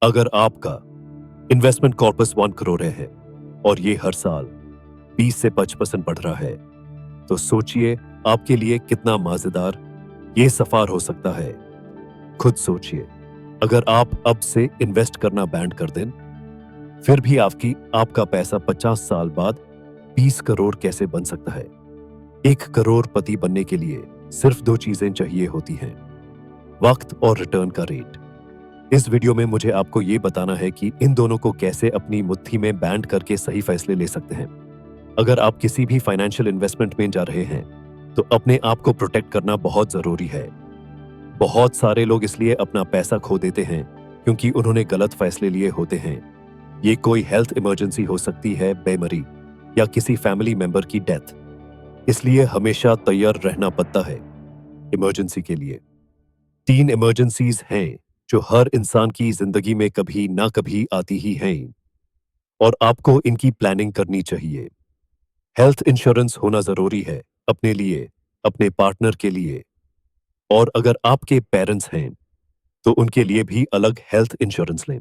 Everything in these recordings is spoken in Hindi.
अगर आपका इन्वेस्टमेंट कॉर्पस 1 करोड़ है और ये हर साल 20 से 25% बढ़ रहा है, तो सोचिए आपके लिए कितना मजेदार ये सफर हो सकता है। खुद सोचिए, अगर आप अब से इन्वेस्ट करना बैंड कर दें, फिर भी आपका पैसा 50 साल बाद 20 करोड़ कैसे बन सकता है। 1 करोड़पति बनने के लिए सिर्फ 2 चीजें चाहिए होती हैं, वक्त और रिटर्न का रेट। इस वीडियो में मुझे आपको ये बताना है कि इन दोनों को कैसे अपनी मुट्ठी में बैंड करके सही फैसले ले सकते हैं। अगर आप किसी भी फाइनेंशियल इन्वेस्टमेंट में जा रहे हैं, तो अपने आप को प्रोटेक्ट करना बहुत जरूरी है। बहुत सारे लोग इसलिए अपना पैसा खो देते हैं क्योंकि उन्होंने गलत फैसले लिए होते हैं। ये कोई हेल्थ इमरजेंसी हो सकती है, बीमारी या किसी फैमिली मेंबर की डेथ। इसलिए हमेशा तैयार रहना पड़ता है इमरजेंसी के लिए। 3 इमरजेंसीज हैं जो हर इंसान की जिंदगी में कभी ना कभी आती ही हैं और आपको इनकी प्लानिंग करनी चाहिए। हेल्थ इंश्योरेंस होना जरूरी है अपने लिए, अपने पार्टनर के लिए, और अगर आपके पेरेंट्स हैं तो उनके लिए भी अलग हेल्थ इंश्योरेंस लें।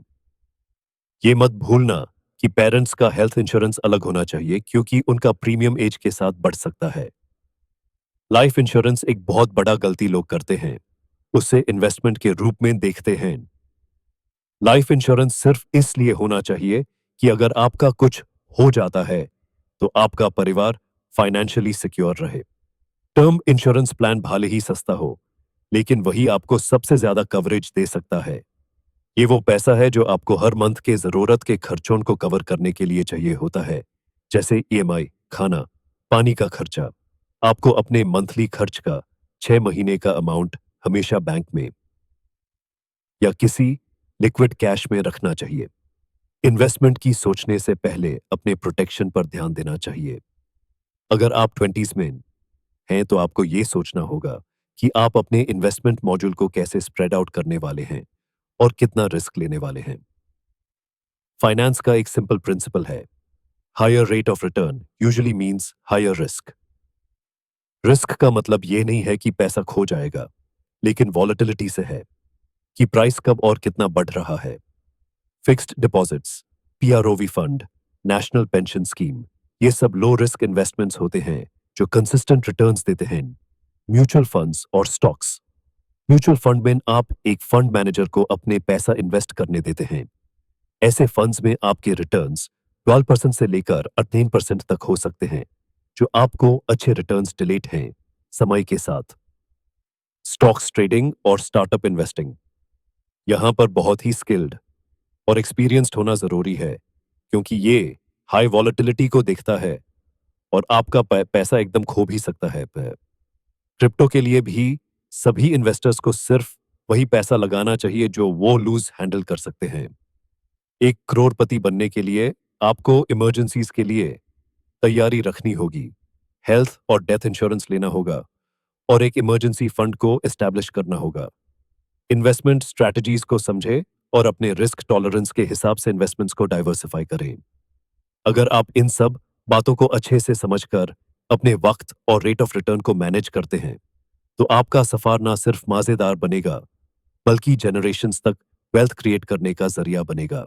ये मत भूलना कि पेरेंट्स का हेल्थ इंश्योरेंस अलग होना चाहिए क्योंकि उनका प्रीमियम एज के साथ बढ़ सकता है। लाइफ इंश्योरेंस एक बहुत बड़ा गलती लोग करते हैं, उसे इन्वेस्टमेंट के रूप में देखते हैं। लाइफ इंश्योरेंस सिर्फ इसलिए होना चाहिए कि अगर आपका कुछ हो जाता है तो आपका परिवार फाइनेंशियली सिक्योर रहे। टर्म इंश्योरेंस प्लान भले ही सस्ता हो, लेकिन वही आपको सबसे ज्यादा कवरेज दे सकता है। ये वो पैसा है जो आपको हर मंथ के जरूरत के खर्चों को कवर करने के लिए चाहिए होता है, जैसे ईएमआई, खाना, पानी का खर्चा। आपको अपने मंथली खर्च का 6 महीने का अमाउंट हमेशा बैंक में या किसी लिक्विड कैश में रखना चाहिए। इन्वेस्टमेंट की सोचने से पहले अपने प्रोटेक्शन पर ध्यान देना चाहिए। अगर आप 20s में हैं तो आपको यह सोचना होगा कि आप अपने इन्वेस्टमेंट मॉड्यूल को कैसे स्प्रेड आउट करने वाले हैं और कितना रिस्क लेने वाले हैं। फाइनेंस का एक सिंपल प्रिंसिपल है, higher rate of return usually means higher risk. Risk का मतलब यह नहीं है कि पैसा खो जाएगा, लेकिन वॉलेटिलिटी से है कि प्राइस कब और कितना बढ़ रहा है। Fixed deposits, PROV fund, national pension scheme, ये सब लो रिस्क इन्वेस्टमेंट्स होते हैं जो कंसिस्टेंट रिटर्न्स देते हैं। म्यूचुअल फंड्स और स्टॉक्स, म्यूचुअल फंड में आप एक फंड मैनेजर को अपने पैसा इन्वेस्ट करने देते हैं। ऐसे फंड्स में आपके रिटर्न्स 12% से लेकर 18% तक हो सकते हैं, जो आपको अच्छे रिटर्न्स डिलीट हैं समय के साथ। स्टॉक्स ट्रेडिंग और स्टार्टअप इन्वेस्टिंग, यहां पर बहुत ही स्किल्ड और एक्सपीरियंस्ड होना जरूरी है क्योंकि ये हाई वॉलेटिलिटी को देखता है और आपका पैसा एकदम खो भी सकता है। क्रिप्टो के लिए भी सभी इन्वेस्टर्स को सिर्फ वही पैसा लगाना चाहिए जो वो लूज हैंडल कर सकते हैं। 1 करोड़पति बनने के लिए आपको इमरजेंसीज के लिए तैयारी रखनी होगी, हेल्थ और डेथ इंश्योरेंस लेना होगा और एक इमरजेंसी फंड को एस्टैब्लिश करना होगा। इन्वेस्टमेंट स्ट्रैटेजीज को समझे और अपने रिस्क टॉलरेंस के हिसाब से इन्वेस्टमेंट्स को डाइवर्सिफाई करें। अगर आप इन सब बातों को अच्छे से समझकर अपने वक्त और रेट ऑफ रिटर्न को मैनेज करते हैं, तो आपका सफर ना सिर्फ मजेदार बनेगा, बल्कि जनरेशंस तक वेल्थ क्रिएट करने का जरिया बनेगा।